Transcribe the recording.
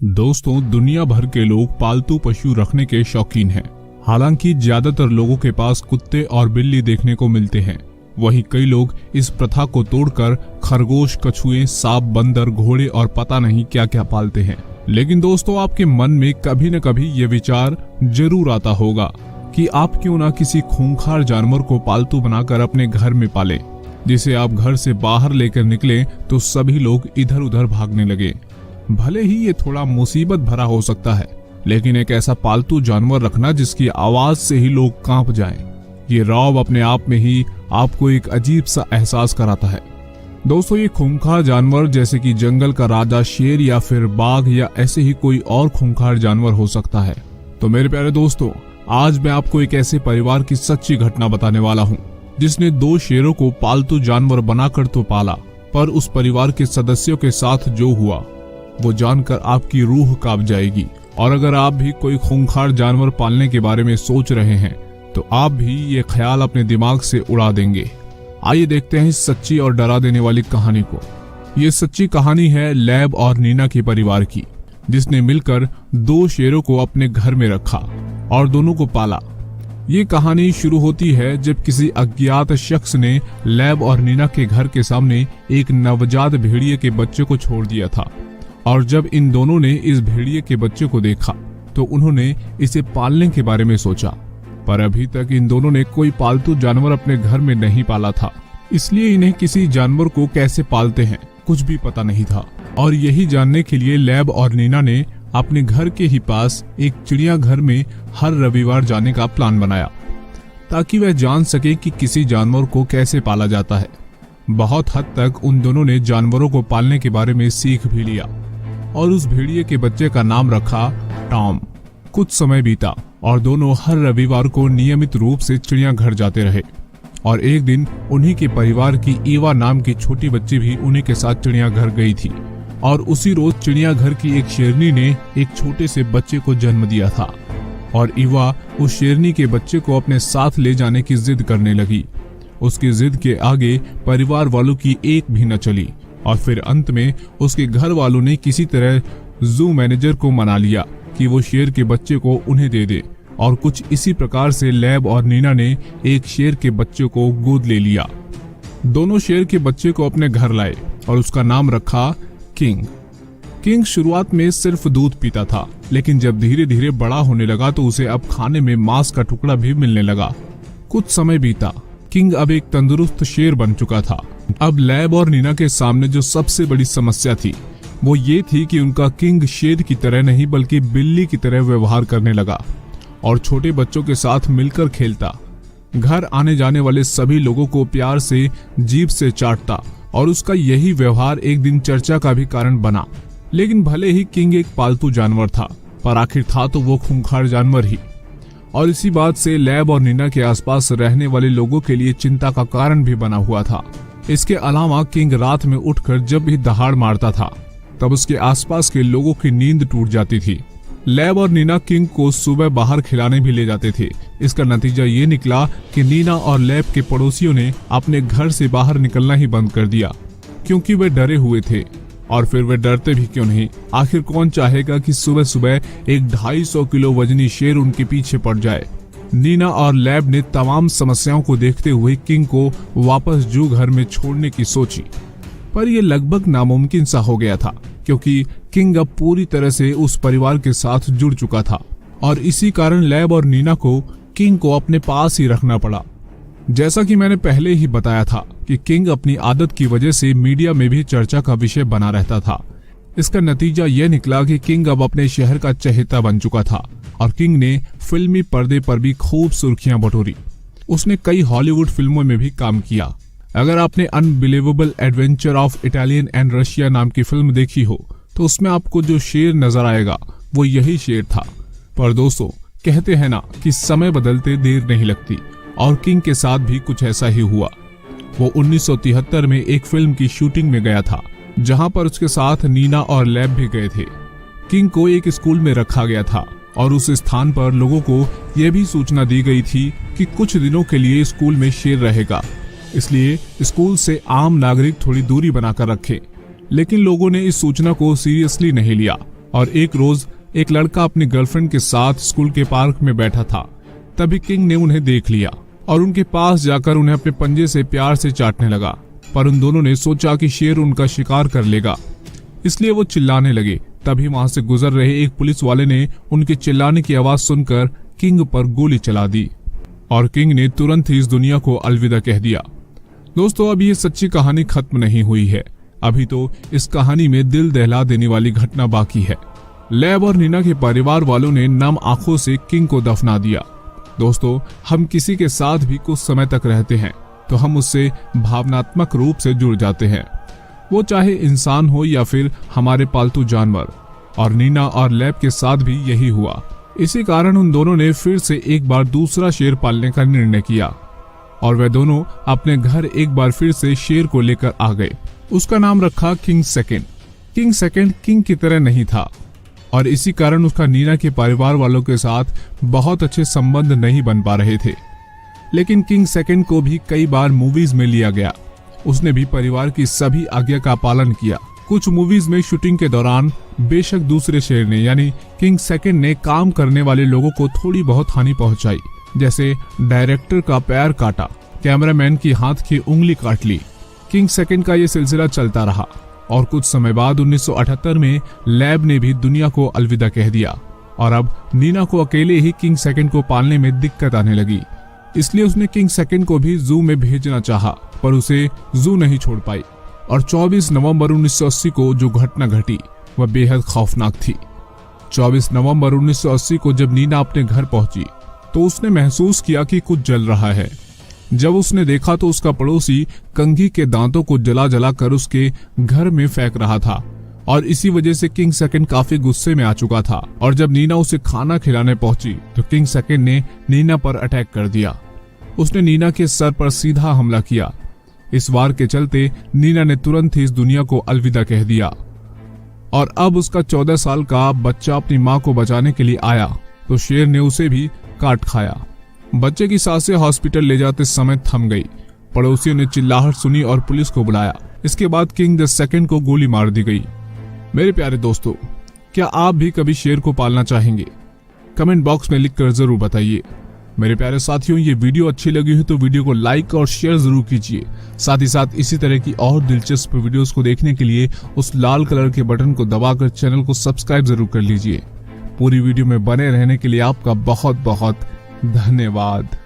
दोस्तों, दुनिया भर के लोग पालतू पशु रखने के शौकीन हैं। हालांकि ज्यादातर लोगों के पास कुत्ते और बिल्ली देखने को मिलते हैं, वहीं कई लोग इस प्रथा को तोड़कर खरगोश, कछुए, सांप, बंदर, घोड़े और पता नहीं क्या क्या पालते हैं। लेकिन दोस्तों, आपके मन में कभी न कभी ये विचार जरूर आता होगा कि आप क्यों ना किसी खूंखार जानवर को पालतू बनाकर अपने घर में पालें, जिसे आप घर से बाहर लेकर निकले तो सभी लोग इधर उधर भागने लगे। भले ही ये थोड़ा मुसीबत भरा हो सकता है, लेकिन एक ऐसा पालतू जानवर रखना जिसकी आवाज से ही लोग कांप जाएं, ये रौब अपने आप में ही आपको एक अजीब सा एहसास कराता है। दोस्तों, ये खूंखार जानवर जैसे कि जंगल का राजा शेर या फिर बाघ या ऐसे ही कोई और खूंखार जानवर हो सकता है। तो मेरे प्यारे दोस्तों, आज मैं आपको एक ऐसे परिवार की सच्ची घटना बताने वाला हूँ जिसने 2 शेरों को पालतू जानवर बनाकर तो पाला, पर उस परिवार के सदस्यों के साथ जो हुआ वो जानकर आपकी रूह कांप जाएगी। और अगर आप भी कोई खूंखार जानवर पालने के बारे में सोच रहे हैं तो आप भी ये ख्याल अपने दिमाग से उड़ा देंगे। आइए देखते हैं इस सच्ची और डरा देने वाली कहानी को। ये सच्ची कहानी है लैब और नीना के परिवार की, जिसने मिलकर 2 शेरों को अपने घर में रखा और दोनों को पाला। ये कहानी शुरू होती है जब किसी अज्ञात शख्स ने लैब और नीना के घर के सामने एक नवजात भेड़िए के बच्चे को छोड़ दिया था। और जब इन दोनों ने इस भेड़िए के बच्चे को देखा तो उन्होंने इसे पालने के बारे में सोचा, पर अभी तक इन दोनों ने कोई पालतू जानवर अपने घर में नहीं पाला था, इसलिए इन्हें किसी जानवर को कैसे पालते हैं कुछ भी पता नहीं था। और यही जानने के लिए लैब और नीना ने अपने घर के ही पास एक चिड़ियाघर में हर रविवार जाने का प्लान बनाया, ताकि वह जान सके कि किसी जानवर को कैसे पाला जाता है। बहुत हद तक उन दोनों ने जानवरों को पालने के बारे में सीख भी लिया और उस भेड़िए के बच्चे का नाम रखा टॉम। कुछ समय बीता और दोनों हर रविवार को नियमित रूप से चिड़ियाघर जाते रहे। और एक दिन उन्हीं के परिवार की ईवा नाम की छोटी बच्ची भी उन्हीं के साथ चिड़ियाघर गई थी। और उसी रोज चिड़ियाघर की एक शेरनी ने एक छोटे से बच्चे को जन्म दिया था और ईवा उस शेरनी के बच्चे को अपने साथ ले जाने की जिद करने लगी। उसकी जिद के आगे परिवार वालों की एक भी न चली और फिर अंत में उसके घर वालों ने किसी तरह जू मैनेजर को मना लिया कि वो शेर के बच्चे को उन्हें दे दे। और कुछ इसी प्रकार से लैब और नीना ने एक शेर के बच्चे को गोद ले लिया। दोनों शेर के बच्चे को अपने घर लाए और उसका नाम रखा किंग। किंग शुरुआत में सिर्फ दूध पीता था, लेकिन जब धीरे धीरे बड़ा होने लगा तो उसे अब खाने में मांस का टुकड़ा भी मिलने लगा। कुछ समय बीता, किंग अब एक तंदुरुस्त शेर बन चुका था। अब लैब और नीना के सामने जो सबसे बड़ी समस्या थी वो ये थी कि उनका किंग शेर की तरह नहीं बल्कि बिल्ली की तरह व्यवहार करने लगा और छोटे बच्चों के साथ मिलकर खेलता, घर आने जाने वाले सभी लोगों को प्यार से जीभ से चाटता। और उसका यही व्यवहार एक दिन चर्चा का भी कारण बना। लेकिन भले ही किंग एक पालतू जानवर था, पर आखिर था तो वो खूंखार जानवर ही। और इसी बात से लैब और नीना के आसपास रहने वाले लोगों के लिए चिंता का कारण भी बना हुआ था। इसके अलावा किंग रात में उठकर जब भी दहाड़ मारता था तब उसके आसपास के लोगों की नींद टूट जाती थी। लैब और नीना किंग को सुबह बाहर खिलाने भी ले जाते थे। इसका नतीजा ये निकला कि नीना और लैब के पड़ोसियों ने अपने घर से बाहर निकलना ही बंद कर दिया, क्योंकि वे डरे हुए थे। और फिर वे डरते भी क्यों नहीं, आखिर कौन चाहेगा कि सुबह सुबह एक 250 किलो वजनी शेर उनके पीछे पड़ जाए। नीना और लैब ने तमाम समस्याओं को देखते हुए किंग को वापस जू घर में छोड़ने की सोची, पर यह लगभग नामुमकिन सा हो गया था, क्योंकि किंग अब पूरी तरह से उस परिवार के साथ जुड़ चुका था। और इसी कारण लैब और नीना को किंग को अपने पास ही रखना पड़ा। जैसा कि मैंने पहले ही बताया था कि किंग अपनी आदत की वजह से मीडिया में भी चर्चा का विषय बना रहता था। इसका नतीजा यह निकला कि किंग अब अपने शहर का चहेता बन चुका था और किंग ने फिल्मी पर्दे पर भी खूब सुर्खियां बटोरी। उसने कई हॉलीवुड फिल्मों में भी काम किया। अगर आपने unbelievable adventure of Italian and Russia नाम की फिल्म देखी हो तो उसमें आपको जो शेर नजर आएगा वो यही शेर था। पर दोस्तों, कहते हैं ना कि समय बदलते देर नहीं लगती, और किंग के साथ भी कुछ ऐसा ही हुआ। वो 1973 में एक फिल्म की शूटिंग में गया था, जहां पर उसके साथ नीना और लैब भी गए थे। किंग को एक स्कूल में रखा गया था और उस स्थान पर लोगों को यह भी सूचना दी गई थी कि कुछ दिनों के लिए स्कूल में शेर रहेगा, इसलिए स्कूल से आम नागरिक थोड़ी दूरी बनाकर रखें। लेकिन लोगों ने इस सूचना को सीरियसली नहीं लिया और एक रोज एक लड़का अपनी गर्लफ्रेंड के साथ स्कूल के पार्क में बैठा था। तभी किंग ने उन्हें देख लिया और उनके पास जाकर उन्हें अपने पंजे से प्यार से चाटने लगा। पर उन दोनों ने सोचा कि शेर उनका शिकार कर लेगा, इसलिए वो चिल्लाने लगे। तभी वहां से गुजर रहे एक पुलिस वाले ने उनके चिल्लाने की आवाज सुनकर किंग पर गोली चला दी और किंग ने तुरंत ही इस दुनिया को अलविदा कह दिया। दोस्तों, अब ये सच्ची कहानी खत्म नहीं हुई है। अभी तो इस कहानी में दिल दहला देने वाली घटना बाकी है। लैब और नीना के परिवार वालों ने नम आंखों से किंग को दफना दिया। दोस्तों, हम किसी के साथ भी कुछ समय तक रहते हैं तो हम उससे भावनात्मक रूप से जुड़ जाते हैं, वो चाहे इंसान हो या फिर हमारे पालतू जानवर। और नीना और लैब के साथ भी यही हुआ। इसी कारण उन दोनों ने फिर से एक बार दूसरा शेर पालने का निर्णय किया और वे दोनों अपने घर एक बार फिर से शेर को लेकर आ गए। उसका नाम रखा king second. King second king की तरह नहीं था और इसी कारण उसका नीना के परिवार वालों के साथ बहुत अच्छे संबंध नहीं बन पा रहे थे। लेकिन किंग सेकंड को भी कई बार मूवीज में लिया गया। उसने भी परिवार की सभी आज्ञा का पालन किया। कुछ मूवीज में शूटिंग के दौरान बेशक दूसरे शेर ने यानी किंग सेकंड ने काम करने वाले लोगों को थोड़ी बहुत हानि पहुंचाई, जैसे डायरेक्टर का पैर काटा, कैमरामैन की हाथ की उंगली काट ली। किंग सेकंड का ये सिलसिला चलता रहा और कुछ समय बाद 1978 में लैब ने भी दुनिया को अलविदा कह दिया और अब नीना को अकेले ही किंग सेकंड को पालने में दिक्कत आने लगी। इसलिए उसने किंग सेकंड को भी जू में भेजना चाहा, पर उसे जू नहीं छोड़ पाई। और 24 नवंबर 1980 को जो घटना घटी वह बेहद खौफनाक थी। 24 नवंबर 1980 को जब नीना अपने घर पहुंची तो उसने महसूस किया कि कुछ जल रहा है। जब उसने देखा तो उसका पड़ोसी कंघी के दांतों को जला जला कर उसके घर में फेंक रहा था और इसी वजह से किंग सेकंड काफी गुस्से में आ चुका था। और जब नीना उसे खाना खिलाने पहुंची तो किंग सेकंड ने नीना पर अटैक कर दिया। उसने नीना के सर पर सीधा हमला किया। इस वार के चलते नीना ने तुरंत ही इस दुनिया को अलविदा कह दिया और अब उसका 14 साल का बच्चा अपनी मां को बचाने के लिए आया तो शेर ने उसे भी काट खाया। बच्चे की सांसें हॉस्पिटल ले जाते समय थम गई। पड़ोसियों ने चिल्लाहट सुनी और पुलिस को बुलाया। इसके बाद किंग द सेकंड को गोली मार दी गई। मेरे प्यारे दोस्तों, क्या आप भी कभी शेर को पालना चाहेंगे? कमेंट बॉक्स में लिखकर जरूर बताइए। मेरे प्यारे साथियों, ये वीडियो अच्छी लगी हो तो वीडियो को लाइक और शेयर जरूर कीजिए। साथ ही साथ इसी तरह की और दिलचस्प वीडियोस को देखने के लिए उस लाल कलर के बटन को दबाकर चैनल को सब्सक्राइब जरूर कर लीजिए। पूरी वीडियो में बने रहने के लिए आपका बहुत बहुत धन्यवाद।